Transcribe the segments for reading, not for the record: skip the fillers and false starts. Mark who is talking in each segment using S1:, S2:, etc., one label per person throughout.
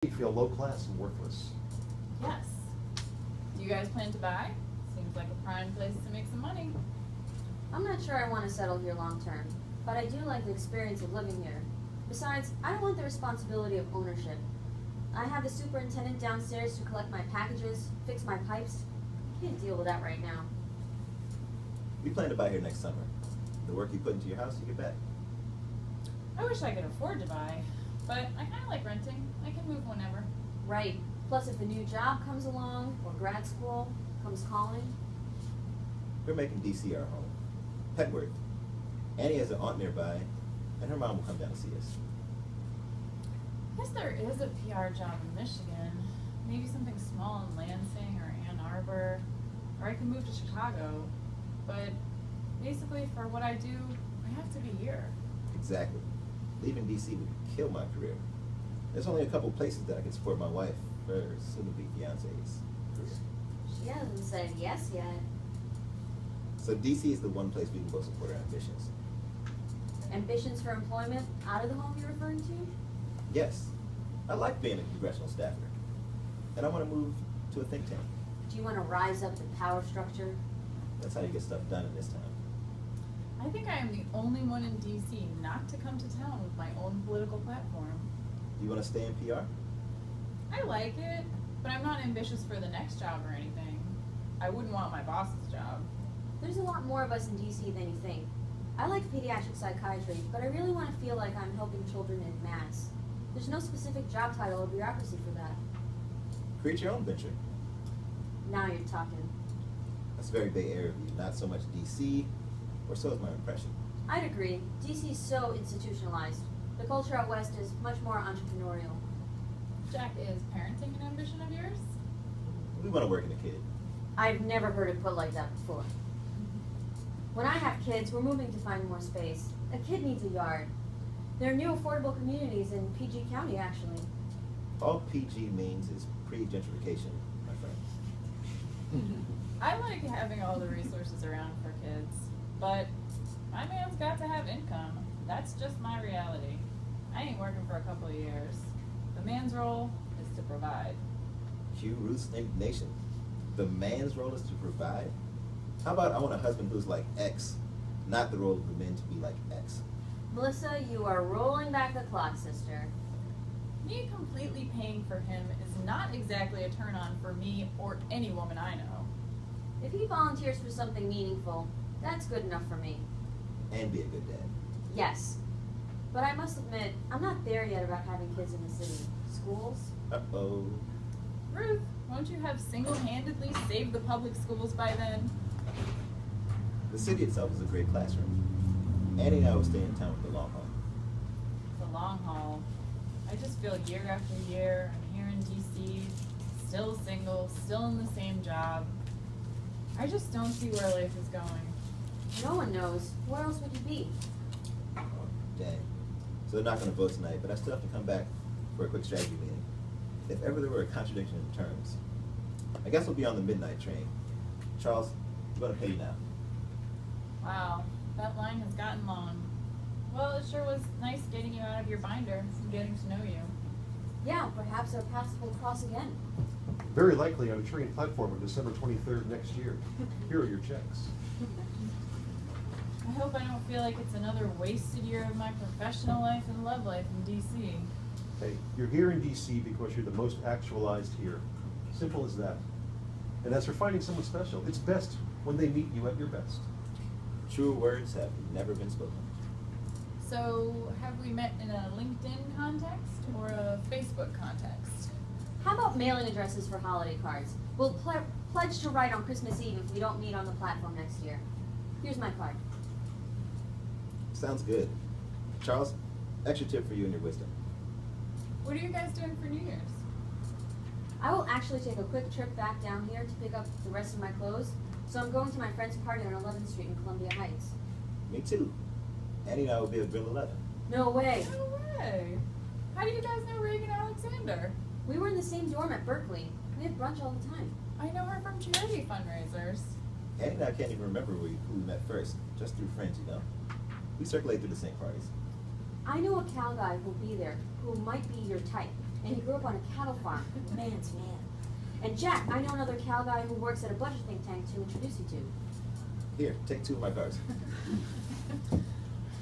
S1: You feel low class and worthless.
S2: Yes. Do you guys plan to buy? Seems like a prime place to make some money.
S3: I'm not sure I want to settle here long term, but I do like the experience of living here. Besides, I don't want the responsibility of ownership. I have the superintendent downstairs to collect my packages, fix my pipes. I can't deal with that right now.
S4: We plan to buy here next summer. The work you put into your house, you get back.
S2: I wish I could afford to buy, but I kind of like renting. I can move whenever.
S3: Right. Plus, if a new job comes along, or grad school comes calling.
S4: We're making DC our home. Petworth. Annie has an aunt nearby, and her mom will come down to see us.
S2: I guess there is a PR job in Michigan. Maybe something small in Lansing or Ann Arbor. Or I can move to Chicago. But basically, for what I do, I have to be here.
S4: Exactly. Leaving DC would kill my career. There's only a couple places that I can support my wife, her soon-to-be fiance's career.
S3: She hasn't said yes yet.
S4: So DC is the one place we can go support our ambitions.
S3: Ambitions for employment out of the home you're referring to?
S4: Yes, I like being a congressional staffer, and I want to move to a think tank.
S3: Do you want to rise up the power structure?
S4: That's how you get stuff done in this town.
S2: I think I am the only one in DC not to come to town with my own political platform.
S4: You want to stay in PR?
S2: I like it, but I'm not ambitious for the next job or anything. I wouldn't want my boss's job.
S3: There's a lot more of us in DC than you think. I like pediatric psychiatry, but I really want to feel like I'm helping children in mass. There's no specific job title or bureaucracy for that.
S4: Create your own venture.
S3: Now you're talking.
S4: That's very Bay Area of you, not so much DC, or so is my impression.
S3: I'd agree. DC is so institutionalized. The culture out west is much more entrepreneurial.
S2: Jack, is parenting an ambition of yours?
S4: We want to work in a kid.
S3: I've never heard it put like that before. When I have kids, we're moving to find more space. A kid needs a yard. There are new affordable communities in PG County, actually.
S4: All PG means is pre-gentrification, my friend.
S2: I like having all the resources around for kids, but my man's got to have income. That's just my reality. I ain't working for a couple of years. The man's role is to provide.
S4: Cue Ruth's indignation. The man's role is to provide? How about I want a husband who's like X, not the role of the men to be like X?
S3: Melissa, you are rolling back the clock, sister.
S2: Me completely paying for him is not exactly a turn-on for me or any woman I know.
S3: If he volunteers for something meaningful, that's good enough for me.
S4: And be a good dad.
S3: Yes. But I must admit, I'm not there yet about having kids in the city. Schools?
S4: Uh-oh.
S2: Ruth, won't you have single-handedly saved the public schools by then?
S4: The city itself is a great classroom. Annie and I will stay in town for the long haul.
S2: The long haul. I just feel year after year, I'm here in DC, still single, still in the same job. I just don't see where life is going.
S3: No one knows. Where else would you be?
S4: Oh, dang. So they're not going to vote tonight, but I still have to come back for a quick strategy meeting. If ever there were a contradiction in terms, I guess we'll be on the midnight train. Charles, I'm going to pay you now.
S2: Wow, that line has gotten long. Well, it sure was nice getting you out of your binder and getting to know you.
S3: Yeah, perhaps our paths will cross again.
S1: Very likely on a train platform on December 23rd next year. Here are your checks.
S2: I hope I don't feel like it's another wasted year of my professional life and love life in DC.
S1: Hey, you're here in DC because you're the most actualized here. Simple as that. And as for finding someone special, it's best when they meet you at your best.
S4: Truer words have never been spoken.
S2: So, have we met in a LinkedIn context or a Facebook context?
S3: How about mailing addresses for holiday cards? We'll pledge to write on Christmas Eve if we don't meet on the platform next year. Here's my card.
S4: Sounds good. Charles, extra tip for you and your wisdom.
S2: What are you guys doing for New Year's?
S3: I will actually take a quick trip back down here to pick up the rest of my clothes. So I'm going to my friend's party on 11th Street in Columbia Heights.
S4: Me too. Annie and I will be at Grill 11.
S3: No way.
S2: No way. How do you guys know Reagan Alexander?
S3: We were in the same dorm at Berkeley. We have brunch all the time.
S2: I know her from charity fundraisers.
S4: Annie and I can't even remember who we met first, just through friends, you know. We circulate through the same parties.
S3: I know a Cal guy who'll be there, who might be your type. And he grew up on a cattle farm. Man's man. And Jack, I know another Cal guy who works at a budget think tank to introduce you to.
S4: Here, take 2 of my cards.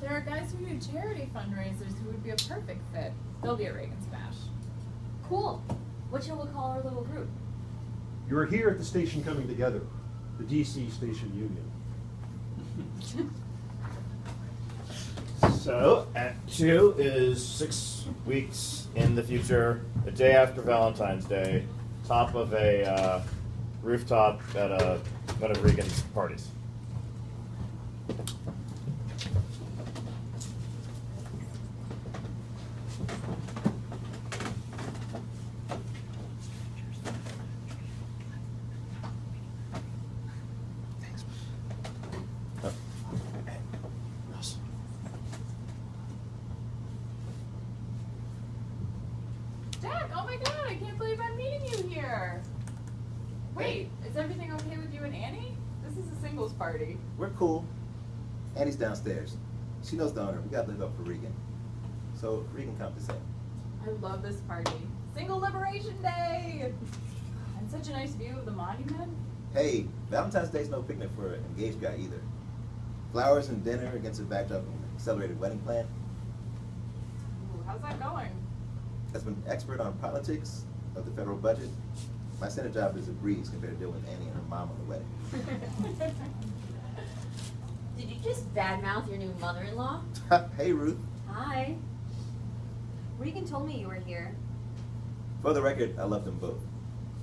S2: There are guys who do charity fundraisers who would be a perfect fit. They'll be at Reagan Smash.
S3: Cool. What shall we call our little group?
S1: You are here at the station coming together, the DC Station Union.
S5: So, Act 2 is 6 weeks in the future, the day after Valentine's Day, top of a rooftop at one of Regan's parties.
S2: Jack, oh my god, I can't believe I'm meeting you here. Wait, is everything okay with you and Annie? This is a singles party.
S4: We're cool. Annie's downstairs. She knows the owner. We gotta live up for Regan. So Regan come to say.
S2: I love this party. Single Liberation Day! And such a nice view of the monument.
S4: Hey, Valentine's Day's no picnic for an engaged guy either. Flowers and dinner against a backdrop of an accelerated wedding plan.
S2: Ooh, how's that going?
S4: As an expert on politics of the federal budget, my Senate job is a breeze compared to dealing with Annie and her mom on the wedding.
S3: Did you just badmouth your new mother-in-law?
S4: Hey, Ruth.
S3: Hi. Regan told me you were here.
S4: For the record, I love them both.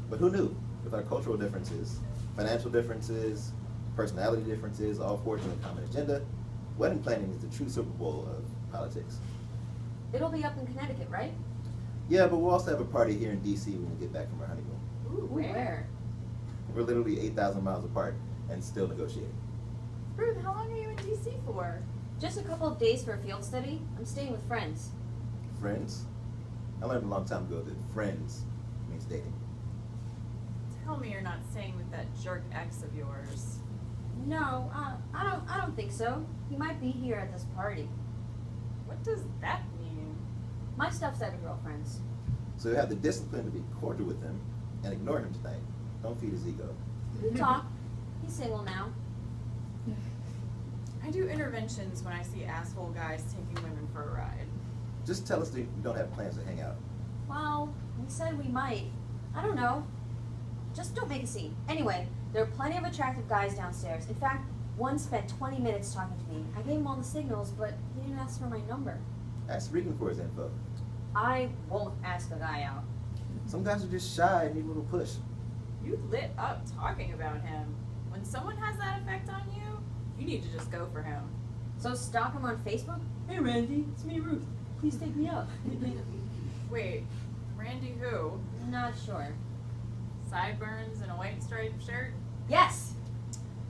S4: But who knew? With our cultural differences, financial differences, personality differences, all forging a common agenda, wedding planning is the true Super Bowl of politics.
S3: It'll be up in Connecticut, right?
S4: Yeah, but we'll also have a party here in DC when we get back from our honeymoon.
S2: Ooh,
S3: Where?
S4: We're literally 8,000 miles apart and still negotiating.
S2: Ruth, how long are you in DC for?
S3: Just a couple of days for a field study. I'm staying with friends.
S4: Friends? I learned a long time ago that friends means dating.
S2: Tell me you're not staying with that jerk ex of yours.
S3: No, I don't think so. He might be here at this party.
S2: What does that mean?
S3: My stuff's at a girlfriend's.
S4: So you have the discipline to be cordial with him and ignore him tonight. Don't feed his ego.
S3: We talk. He's single now.
S2: I do interventions when I see asshole guys taking women for a ride.
S4: Just tell us that we don't have plans to hang out.
S3: Well, we said we might. I don't know. Just don't make a scene. Anyway, there are plenty of attractive guys downstairs. In fact, one spent 20 minutes talking to me. I gave him all the signals, but he didn't ask for my number.
S4: Ask Regan for his info.
S3: I won't ask a guy out.
S4: Some guys are just shy and need a little push.
S2: You lit up talking about him. When someone has that effect on you, you need to just go for him.
S3: So stalk him on Facebook? Hey Randy, it's me Ruth. Please take me out.
S2: Wait, Randy who?
S3: Not sure.
S2: Sideburns and a white striped shirt?
S3: Yes!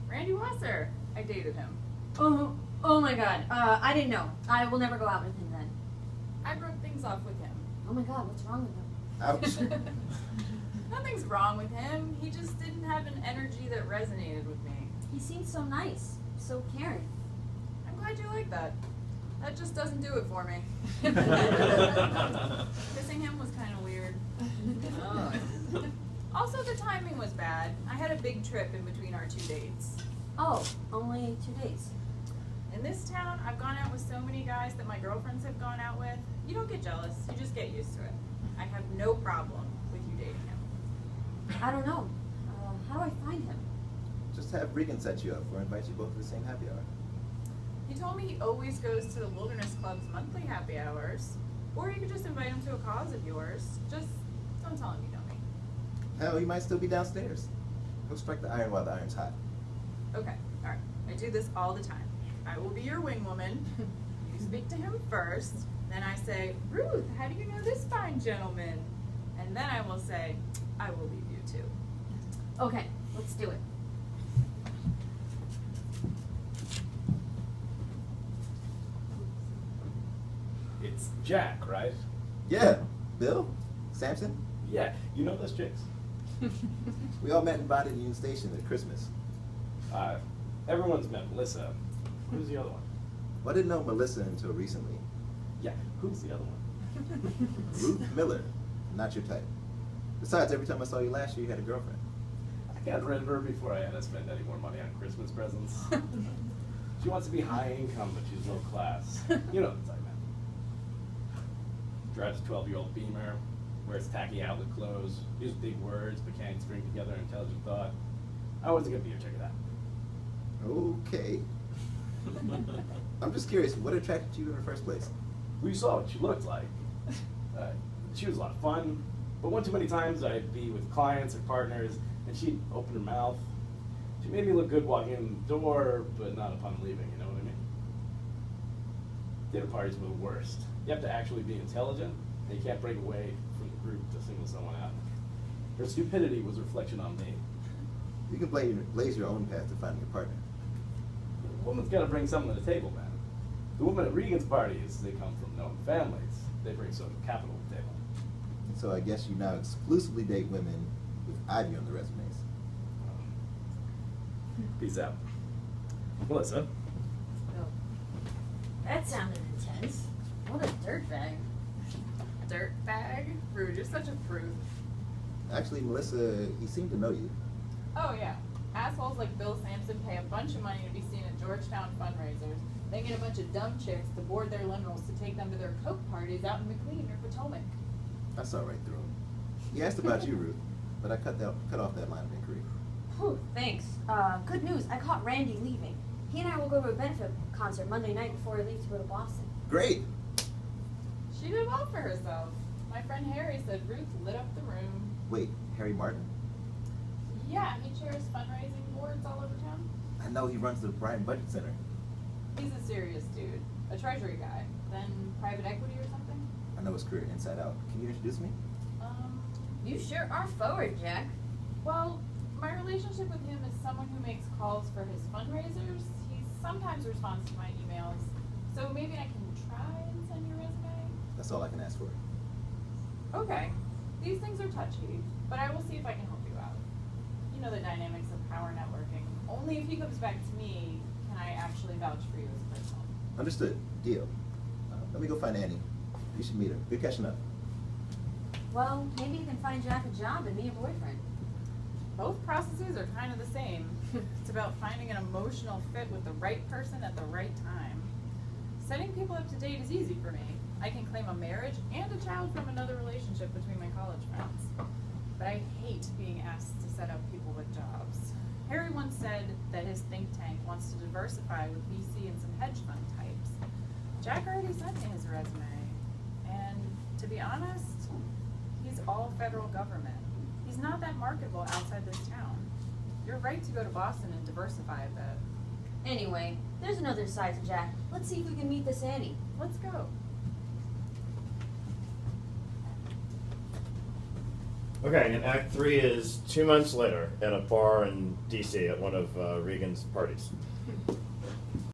S2: Randy Wasser. I dated him.
S3: Oh my god. I didn't know. I will never go out with him then.
S2: I broke things off with him.
S3: Oh my god, what's wrong with him?
S4: Ouch.
S2: Nothing's wrong with him. He just didn't have an energy that resonated with me.
S3: He seems so nice, so caring.
S2: I'm glad you like that. That just doesn't do it for me. Kissing him was kind of weird. Also, the timing was bad. I had a big trip in between our 2 dates.
S3: Oh, only 2 days.
S2: In this town, I've gone out with so many guys that my girlfriends have gone out with. You don't get jealous. You just get used to it. I have no problem with you dating him.
S3: I don't know. How do I find him?
S4: Just have Regan set you up or invite you both to the same happy hour.
S2: He told me he always goes to the Wilderness Club's monthly happy hours. Or you could just invite him to a cause of yours. Just don't tell him you know me.
S4: Hell, he might still be downstairs. Go strike the iron while the iron's hot.
S2: Okay, alright. I do this all the time. I will be your wing woman. You speak to him first. Then I say, Ruth, how do you know this fine gentleman? And then I will say, I will leave you too.
S3: Okay, let's do it.
S6: It's Jack, right?
S4: Yeah, Bill? Samson?
S6: Yeah, you know those chicks.
S4: We all met in Body Union Station at Christmas.
S6: Everyone's met Melissa. Who's the other one?
S4: Well, I didn't know Melissa until recently.
S6: Yeah, who's the other one?
S4: Ruth Miller. Not your type. Besides, every time I saw you last year, you had a girlfriend.
S6: I got rid of her before I had to spend any more money on Christmas presents. She wants to be high income, but she's low class. You know the type, man. Drives a 12-year-old Beamer, wears tacky outlet clothes, uses big words, but can't string together an intelligent thought. I wasn't gonna be your chick of that.
S4: Okay. I'm just curious, what attracted you in the first place?
S6: Well, you saw what she looked like. She was a lot of fun, but one too many times I'd be with clients or partners, and she'd open her mouth. She made me look good walking in the door, but not upon leaving, you know what I mean? Dinner parties were the worst. You have to actually be intelligent, and you can't break away from the group to single someone out. Her stupidity was a reflection on me.
S4: You can blaze your own path to finding a partner.
S6: A woman's got to bring something to the table, man. The women at Regan's parties, they come from known families. They bring social capital to the table.
S4: So I guess you now exclusively date women with Ivy on the resumes.
S6: Peace out. Melissa.
S3: Oh. That sounded intense. What a dirtbag.
S2: Dirtbag? Rude, you're such a prude.
S4: Actually, Melissa, he seemed to know you.
S2: Oh yeah. Assholes like Bill Sampson pay a bunch of money to be seen at Georgetown fundraisers. They get a bunch of dumb chicks to board their limerals to take them to their coke parties out in McLean or Potomac.
S4: I saw right through him. He asked about you, Ruth, but I cut off that line of inquiry.
S3: Whew, thanks. Good news. I caught Randy leaving. He and I will go to a benefit concert Monday night before I leave to go to Boston.
S4: Great!
S2: She did well for herself. My friend Harry said Ruth lit up the room.
S4: Wait, Harry Martin?
S2: Yeah, he chairs fundraising boards all over town.
S4: I know he runs the Bryan Budget Center.
S2: He's a serious dude. A treasury guy. Then private equity or something?
S4: I know his career inside out. Can you introduce me?
S3: You sure are forward, Jack.
S2: Well, my relationship with him is someone who makes calls for his fundraisers. He sometimes responds to my emails. So maybe I can try and send your resume?
S4: That's all I can ask for.
S2: Okay. These things are touchy, but I will see if I can help you out. You know the dynamics of power networking. Only if he comes back to me can I actually vouch for you as a person.
S4: Understood. Deal. Let me go find Annie. You should meet her. Good catching up.
S3: Well, maybe you can find Jack a job and me a boyfriend.
S2: Both processes are kind of the same. It's about finding an emotional fit with the right person at the right time. Setting people up to date is easy for me. I can claim a marriage and a child from another relationship between my college friends. But I hate being asked to set up people with jobs. Harry once said that his think tank wants to diversify with VC and some hedge fund types. Jack already sent me his resume. And to be honest, he's all federal government. He's not that marketable outside this town. You're right to go to Boston and diversify a bit.
S3: Anyway, there's another side to Jack. Let's see if we can meet this Annie.
S2: Let's go.
S5: Okay, and Act 3 is 2 months later at a bar in D.C. at one of Regan's parties.